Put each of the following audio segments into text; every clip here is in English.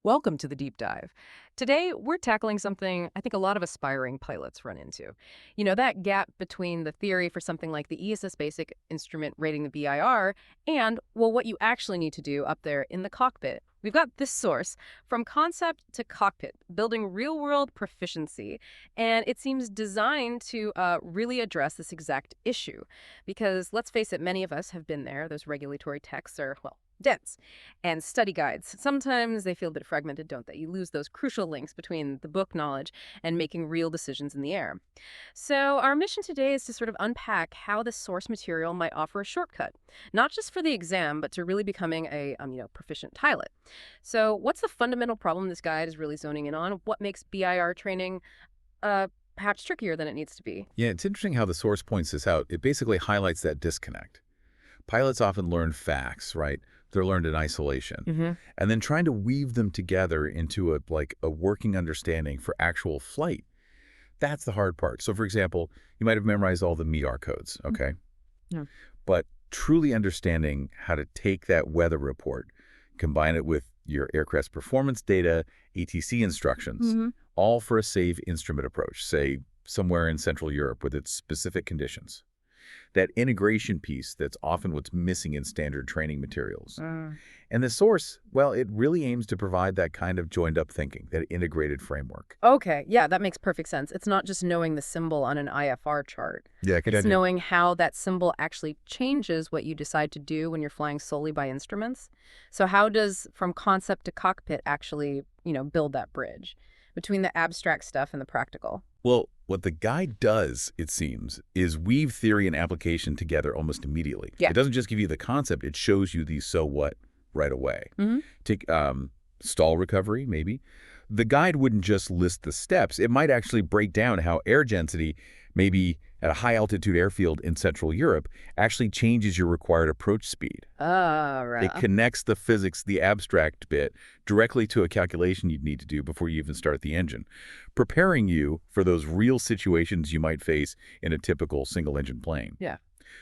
Welcome to the deep dive. Today, we're tackling something I think a lot of aspiring pilots run into. That gap between the theory for something like the ESS basic instrument rating the BIR and, well, what you actually need to do up there in the cockpit. We've got this source from concept to cockpit, building real world proficiency. And it seems designed to really address this exact issue. Because let's face it, many of us have been there. Those regulatory texts are, well, dense. And study guides. Sometimes they feel a bit fragmented, don't they? You lose those crucial links between the book knowledge and making real decisions in the air. So our mission today is to sort of unpack how the source material might offer a shortcut, not just for the exam, but to really becoming a proficient pilot. So what's the fundamental problem this guide is really zoning in on? What makes BIR training perhaps trickier than it needs to be? Yeah, it's interesting how the source points this out. It basically highlights that disconnect. Pilots often learn facts, right? They're learned in isolation. Hmm. And then trying to weave them together into a working understanding for actual flight. That's the hard part. So for example, you might have memorized all the MEAR codes, okay? Yeah. But truly understanding how to take that weather report, combine it with your aircraft's performance data, ATC instructions, Hmm. all for a safe instrument approach, say somewhere in Central Europe with its specific conditions. That integration piece that's often what's missing in standard training materials. And the source, well, it really aims to provide that kind of joined-up thinking, that integrated framework. Okay, yeah, that makes perfect sense. It's not just knowing the symbol on an IFR chart. Yeah, good It's idea. knowing how that symbol actually changes what you decide to do when you're flying solely by instruments. So how does from concept to cockpit actually, build that bridge between the abstract stuff and the practical? Well, what the guide does, it seems, is weave theory and application together almost immediately. Yeah. It doesn't just give you the concept, it shows you the so what right away. Hmm. Take stall recovery, maybe. The guide wouldn't just list the steps. It might actually break down how air density, maybe at a high-altitude airfield in Central Europe, actually changes your required approach speed. It Right. connects the physics, the abstract bit, directly to a calculation you'd need to do before you even start the engine, preparing you for those real situations you might face in a typical single-engine plane. Yeah.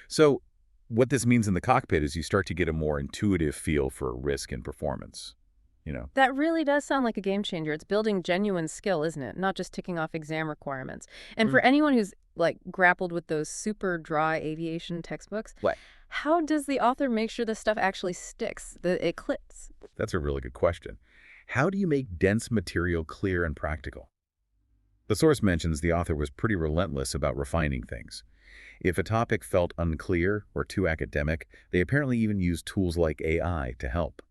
So what this means in the cockpit is you start to get a more intuitive feel for risk and performance, you know? That really does sound like a game changer. It's building genuine skill, isn't it? Not just ticking off exam requirements. And for Mm. anyone who's like grappled with those super dry aviation textbooks, What? how does the author make sure this stuff actually sticks, that it clicks? That's a really good question. How do you make dense material clear and practical? The source mentions the author was pretty relentless about refining things. If a topic felt unclear or too academic, they apparently even used tools like AI to help.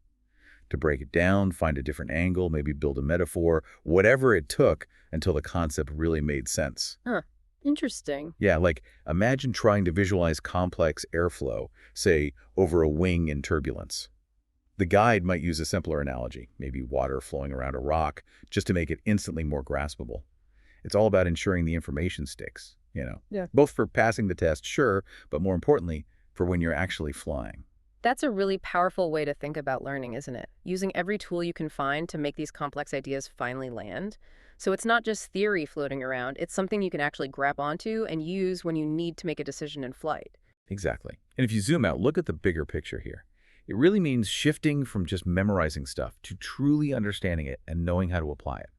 To break it down, find a different angle, maybe build a metaphor, whatever it took until the concept really made sense. Huh. Interesting. Yeah, like imagine trying to visualize complex airflow, say, over a wing in turbulence. The guide might use a simpler analogy, maybe water flowing around a rock, just to make it instantly more graspable. It's all about ensuring the information sticks. Yeah. Both for passing the test, sure, but more importantly, for when you're actually flying. That's a really powerful way to think about learning, isn't it? Using every tool you can find to make these complex ideas finally land. So it's not just theory floating around, it's something you can actually grab onto and use when you need to make a decision in flight. Exactly. And if you zoom out, look at the bigger picture here. It really means shifting from just memorizing stuff to truly understanding it and knowing how to apply it.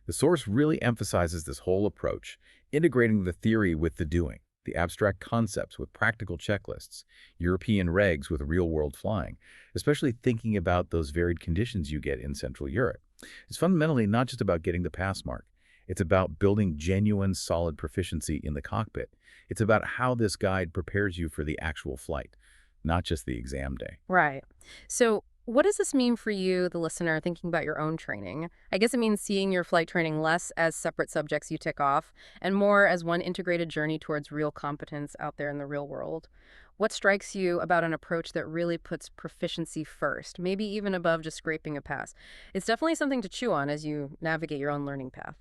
The source really emphasizes this whole approach, integrating the theory with the doing, the abstract concepts with practical checklists, European regs with real-world flying, especially thinking about those varied conditions you get in Central Europe. It's fundamentally not just about getting the pass mark. It's about building genuine, solid proficiency in the cockpit. It's about how this guide prepares you for the actual flight, not just the exam day. Right. So, what does this mean for you, the listener, thinking about your own training? I guess it means seeing your flight training less as separate subjects you tick off and more as one integrated journey towards real competence out there in the real world. What strikes you about an approach that really puts proficiency first, maybe even above just scraping a pass? It's definitely something to chew on as you navigate your own learning path.